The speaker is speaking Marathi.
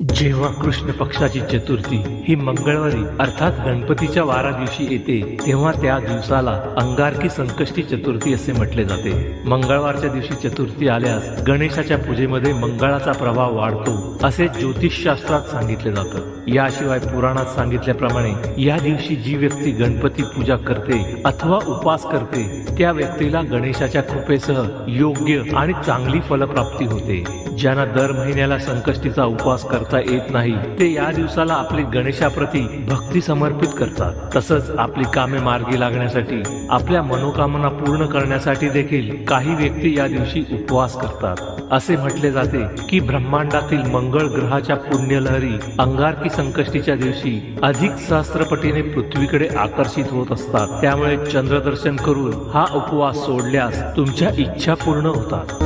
जेव्हा कृष्ण पक्षाची चतुर्थी ही मंगळवारी अर्थात गणपतीच्या वारा दिवशी येते, तेव्हा त्या दिवसाला अंगारकी संकष्टी चतुर्थी असे म्हटले जाते. मंगळवारच्या दिवशी चतुर्थी आल्यास गणेशाच्या पूजेमध्ये मंगळाचा प्रभाव वाढतो असे ज्योतिषशास्त्रात सांगितले जातं. याशिवाय पुराणात सांगितल्याप्रमाणे या दिवशी जी व्यक्ती गणपती पूजा करते अथवा उपवास करते त्या व्यक्तीला गणेशाच्या कृपेसह योग्य आणि चांगली फलप्राप्ती होते. ज्यांना दर महिन्याला संकष्टीचा उपवास करता येत नाही ते या दिवसाला आपली गणेशाप्रती भक्ती समर्पित करतात. तसंच आपली कामे मार्गी लागण्यासाठी, आपल्या मनोकामना पूर्ण करण्यासाठी देखील काही व्यक्ती या दिवशी उपवास करतात. असे म्हटले जाते की ब्रह्मांडातील मंगळ ग्रहाच्या पुण्यलहरी अंगारकी संकष्टीच्या दिवशी अधिक सहस्त्रपटीने पृथ्वीकडे आकर्षित होत असतात. त्यामुळे चंद्रदर्शन करून हा उपवास सोडल्यास तुमच्या इच्छा पूर्ण होतात.